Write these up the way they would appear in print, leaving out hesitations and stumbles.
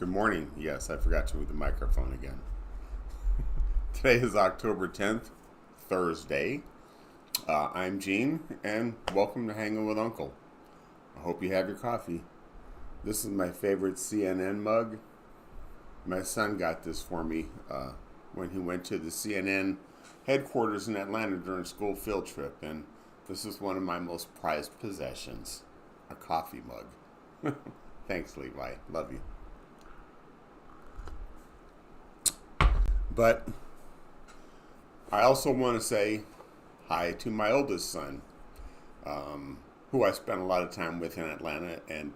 Good morning. Yes, I forgot to move the microphone again. Today is October 10th, Thursday. I'm Gene, and welcome to Hanging with Uncle. I hope you have your coffee. This is my favorite CNN mug. My son got this for me when he went to the CNN headquarters in Atlanta during a school field trip, and this is one of my most prized possessions, a coffee mug. Thanks, Levi. Love you. But I also want to say hi to my oldest son, who I spent a lot of time with in Atlanta, and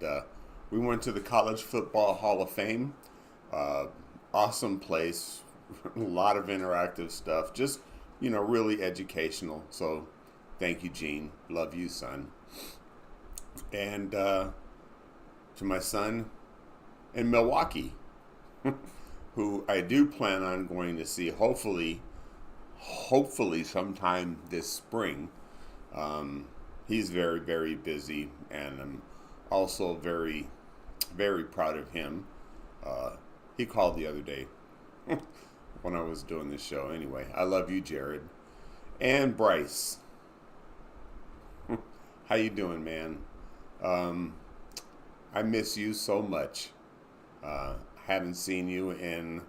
we went to the College Football Hall of Fame. Awesome place, a lot of interactive stuff, just, really educational. So thank you, Gene. Love you, son. And to my son in Milwaukee, who I do plan on going to see hopefully sometime this spring. He's very, very busy, and I'm also very, very proud of him. He called the other day when I was doing this show. Anyway, I love you, Jared. And Bryce. How you doing, man? I miss you so much. Haven't seen you in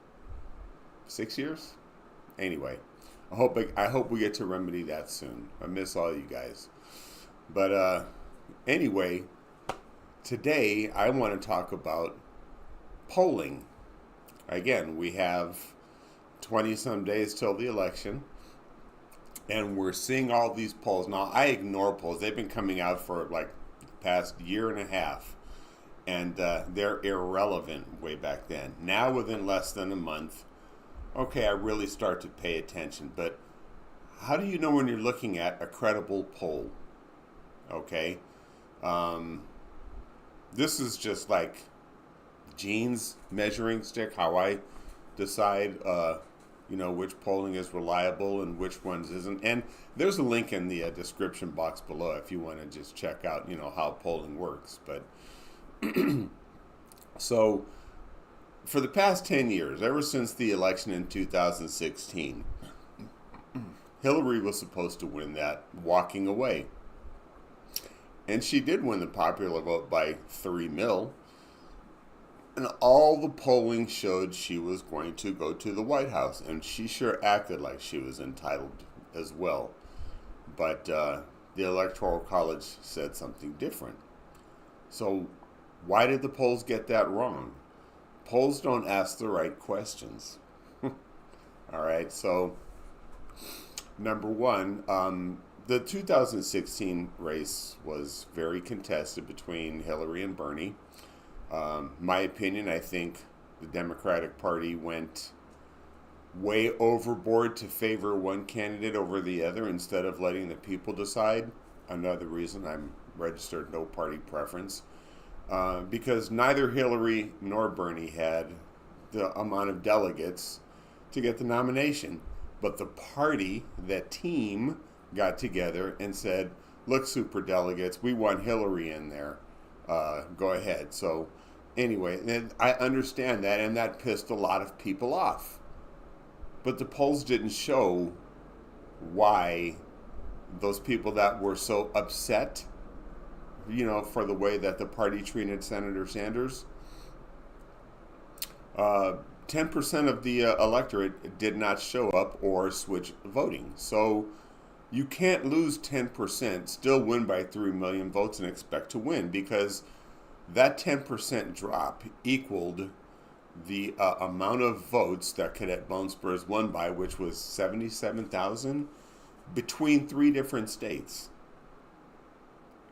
6 years. Anyway, I hope we get to remedy that soon. I miss all you guys. But anyway, today I want to talk about polling. Again, we have 20 some days till the election, and we're seeing all these polls. Now, I ignore polls. They've been coming out for like the past year and a half. And they're irrelevant way back then. Now, within less than a month, okay, I really start to pay attention. But how do you know when you're looking at a credible poll? Okay, this is just like Gene's measuring stick. How I decide, which polling is reliable and which ones isn't. And there's a link in the description box below if you want to just check out, how polling works. But so, for the past 10 years, ever since the election in 2016, Hillary was supposed to win that walking away. And she did win the popular vote by 3 mil. And all the polling showed she was going to go to the White House. And she sure acted like she was entitled as well. But the Electoral College said something different. So, why did the polls get that wrong? Polls don't ask the right questions. All right, so number one, the 2016 race was very contested between Hillary and Bernie. My opinion, I think the Democratic Party went way overboard to favor one candidate over the other instead of letting the people decide. Another reason I'm registered no party preference. Because neither Hillary nor Bernie had the amount of delegates to get the nomination. But the party, that team, got together and said, look, superdelegates, we want Hillary in there. Go ahead. So anyway, I understand that, and that pissed a lot of people off. But the polls didn't show why those people that were so upset, for the way that the party treated Senator Sanders. 10% of the electorate did not show up or switch voting. So you can't lose 10%, still win by 3 million votes and expect to win, because that 10% drop equaled the amount of votes that Cadet Bone Spurs won by, which was 77,000 between 3 different states.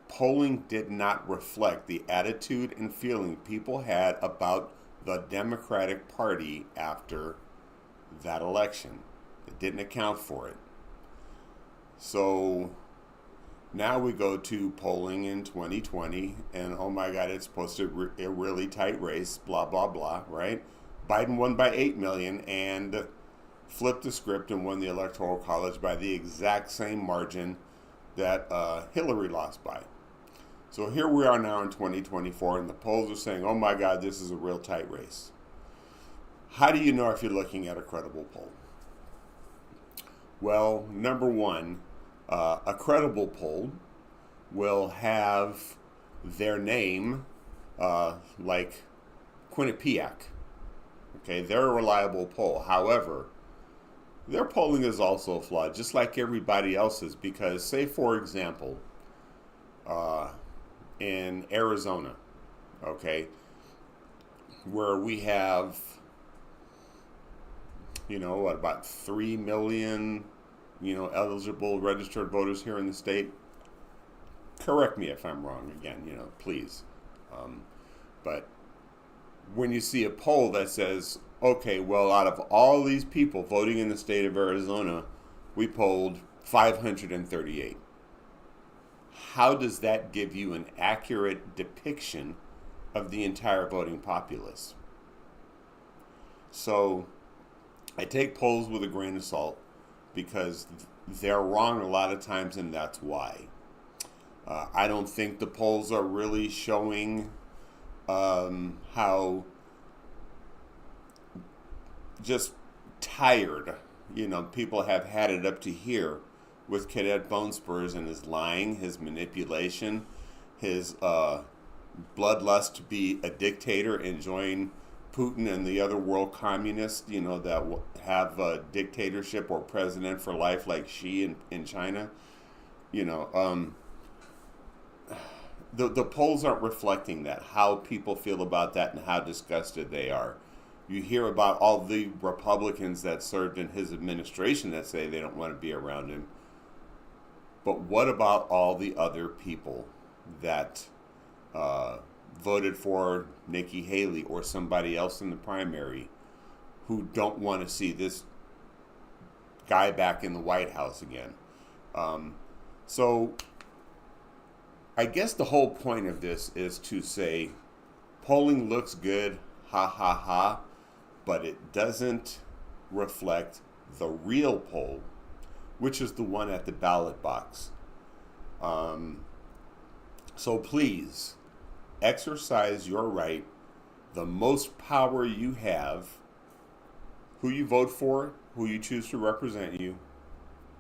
Polling did not reflect the attitude and feeling people had about the Democratic Party after that election. It didn't account for it. So now we go to polling in 2020, and oh my God, it's supposed to be a really tight race, blah, blah, blah, right? Biden won by 8 million and flipped the script and won the Electoral College by the exact same margin that Hillary lost by. So here we are now in 2024, and the polls are saying, oh my God, this is a real tight race. How do you know if you're looking at a credible poll? Well, number one, a credible poll will have their name like Quinnipiac. Okay, they're a reliable poll. However, their polling is also flawed, just like everybody else's, because say, for example, in Arizona, okay, where we have, what, about 3 million, eligible registered voters here in the state. Correct me if I'm wrong again, please. But when you see a poll that says, okay, well, out of all these people voting in the state of Arizona, we polled 538. How does that give you an accurate depiction of the entire voting populace? So I take polls with a grain of salt because they're wrong a lot of times, and that's why. I don't think the polls are really showing how just tired, people have had it up to here with Cadet Bone Spurs and his lying, his manipulation, his bloodlust to be a dictator and join Putin and the other world communists, that have a dictatorship or president for life like Xi in China. The polls aren't reflecting that, how people feel about that and how disgusted they are. You hear about all the Republicans that served in his administration that say they don't want to be around him. But what about all the other people that voted for Nikki Haley or somebody else in the primary who don't want to see this guy back in the White House again? So I guess the whole point of this is to say polling looks good, ha ha ha, but it doesn't reflect the real poll, which is the one at the ballot box. So please exercise your right, the most power you have, who you vote for, who you choose to represent you,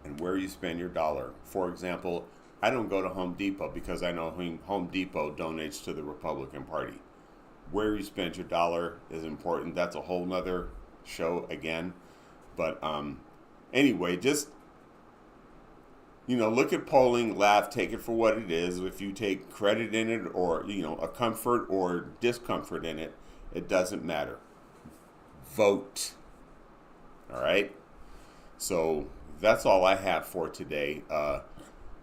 and where you spend your dollar. For example, I don't go to Home Depot because I know Home Depot donates to the Republican Party. Where you spend your dollar is important. That's a whole nother show again. But anyway, just, look at polling, laugh, take it for what it is. If you take credit in it or, a comfort or discomfort in it, it doesn't matter. Vote. All right? So that's all I have for today.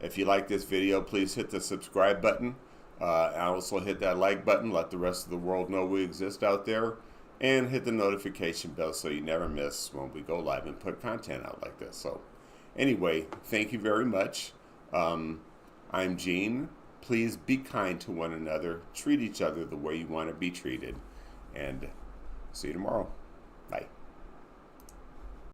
If you like this video, please hit the subscribe button. And also hit that like button. Let the rest of the world know we exist out there. And hit the notification bell so you never miss when we go live and put content out like this. So anyway, thank you very much. I'm Gene. Please be kind to one another. Treat each other the way you want to be treated. And see you tomorrow. Bye.